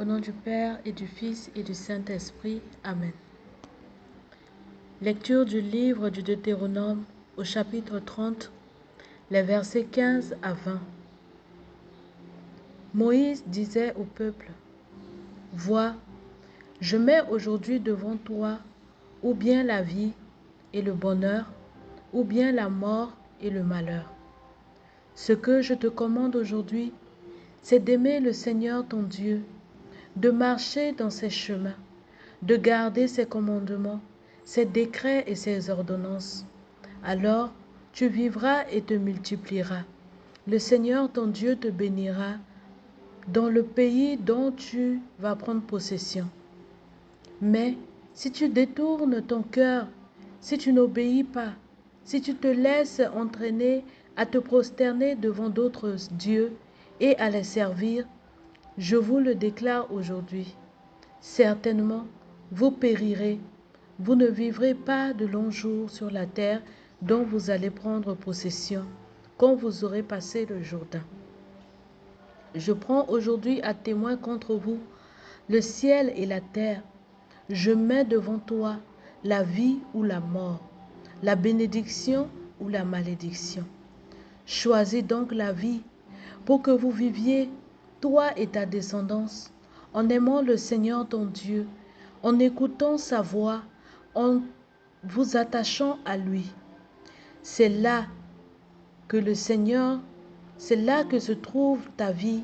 Au nom du Père et du Fils et du Saint-Esprit. Amen. Lecture du livre du Deutéronome au chapitre 30, les versets 15 à 20. Moïse disait au peuple, « Vois, je mets aujourd'hui devant toi ou bien la vie et le bonheur, ou bien la mort et le malheur. Ce que je te commande aujourd'hui, c'est d'aimer le Seigneur ton Dieu, de marcher dans ses chemins, de garder ses commandements, ses décrets et ses ordonnances. Alors tu vivras et te multiplieras. Le Seigneur ton Dieu te bénira dans le pays dont tu vas prendre possession. Mais si tu détournes ton cœur, si tu n'obéis pas, si tu te laisses entraîner à te prosterner devant d'autres dieux et à les servir, je vous le déclare aujourd'hui, certainement vous périrez, vous ne vivrez pas de longs jours sur la terre dont vous allez prendre possession quand vous aurez passé le Jourdain. Je prends aujourd'hui à témoin contre vous le ciel et la terre. Je mets devant toi la vie ou la mort, la bénédiction ou la malédiction. Choisis donc la vie pour que vous viviez, toi et ta descendance, en aimant le Seigneur ton Dieu, en écoutant sa voix, en vous attachant à lui. C'est là que le Seigneur, c'est là que se trouve ta vie,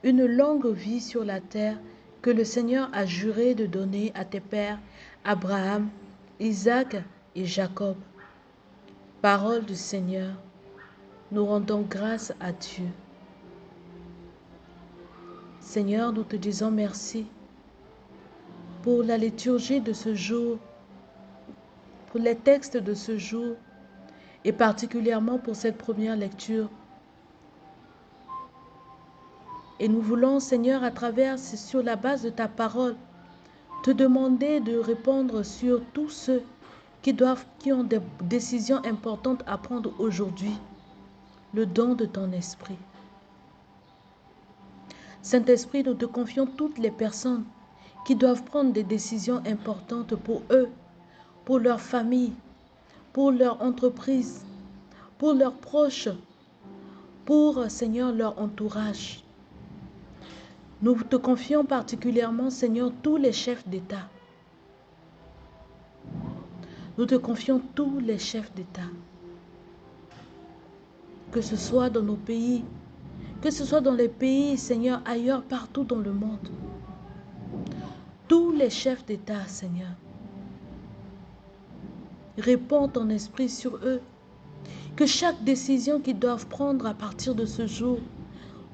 une longue vie sur la terre que le Seigneur a juré de donner à tes pères, Abraham, Isaac et Jacob. Parole du Seigneur, nous rendons grâce à Dieu. Seigneur, nous te disons merci pour la liturgie de ce jour, pour les textes de ce jour et particulièrement pour cette première lecture. Et nous voulons, Seigneur, à travers, sur la base de ta parole, te demander de répondre sur tous ceux qui ont des décisions importantes à prendre aujourd'hui, le don de ton esprit. Saint-Esprit, nous te confions toutes les personnes qui doivent prendre des décisions importantes pour eux, pour leur famille, pour leur entreprise, pour leurs proches, pour, Seigneur, leur entourage. Nous te confions particulièrement, Seigneur, tous les chefs d'État. Nous te confions tous les chefs d'État. Que ce soit dans nos pays, que ce soit dans les pays, Seigneur, ailleurs, partout dans le monde. Tous les chefs d'État, Seigneur. Répands ton esprit sur eux. Que chaque décision qu'ils doivent prendre à partir de ce jour,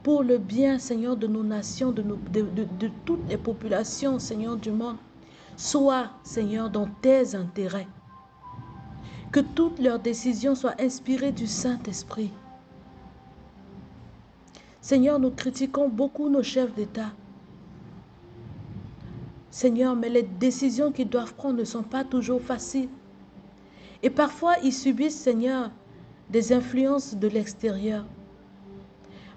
pour le bien, Seigneur, de nos nations, de toutes les populations, Seigneur, du monde, soit, Seigneur, dans tes intérêts. Que toutes leurs décisions soient inspirées du Saint-Esprit. Seigneur, nous critiquons beaucoup nos chefs d'État. Seigneur, mais les décisions qu'ils doivent prendre ne sont pas toujours faciles. Et parfois, ils subissent, Seigneur, des influences de l'extérieur.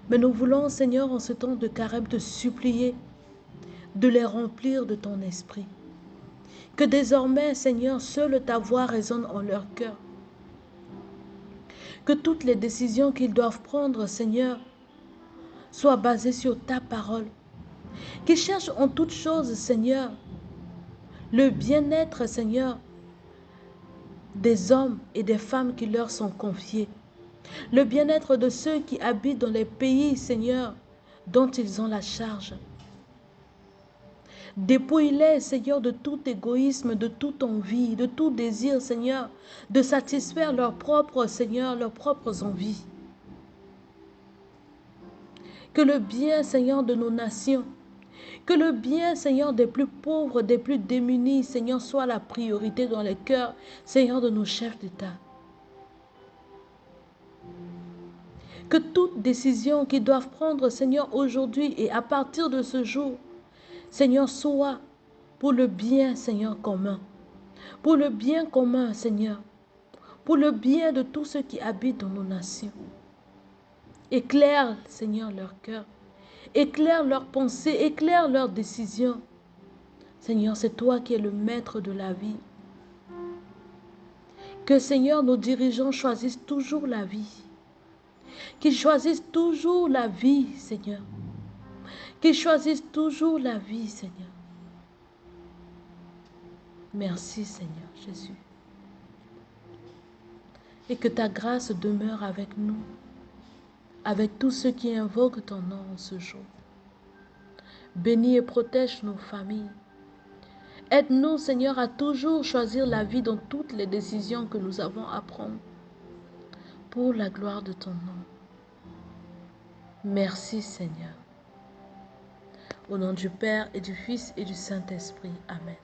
Mais nous voulons, Seigneur, en ce temps de carême, te supplier de les remplir de ton esprit. Que désormais, Seigneur, seule ta voix résonne en leur cœur. Que toutes les décisions qu'ils doivent prendre, Seigneur, soient basées sur ta parole. Qu'ils cherchent en toutes choses, Seigneur, le bien-être, Seigneur, des hommes et des femmes qui leur sont confiés. Le bien-être de ceux qui habitent dans les pays, Seigneur, dont ils ont la charge. Dépouille-les, Seigneur, de tout égoïsme, de toute envie, de tout désir, Seigneur, de satisfaire leurs propres, Seigneur, leurs propres envies. Que le bien, Seigneur, de nos nations, que le bien, Seigneur, des plus pauvres, des plus démunis, Seigneur, soit la priorité dans les cœurs, Seigneur, de nos chefs d'État. Que toute décision qu'ils doivent prendre, Seigneur, aujourd'hui et à partir de ce jour, Seigneur, soit pour le bien, Seigneur, commun. Pour le bien commun, Seigneur. Pour le bien de tous ceux qui habitent dans nos nations. Éclaire, Seigneur, leur cœur. Éclaire leurs pensées, éclaire leurs décisions. Seigneur, c'est toi qui es le maître de la vie. Que Seigneur, nos dirigeants choisissent toujours la vie. Qu'ils choisissent toujours la vie, Seigneur. Qu'ils choisissent toujours la vie, Seigneur. Merci, Seigneur Jésus. Et que ta grâce demeure avec nous, avec tous ceux qui invoquent ton nom en ce jour. Bénis et protège nos familles. Aide-nous, Seigneur, à toujours choisir la vie dans toutes les décisions que nous avons à prendre pour la gloire de ton nom. Merci, Seigneur. Au nom du Père et du Fils et du Saint-Esprit. Amen.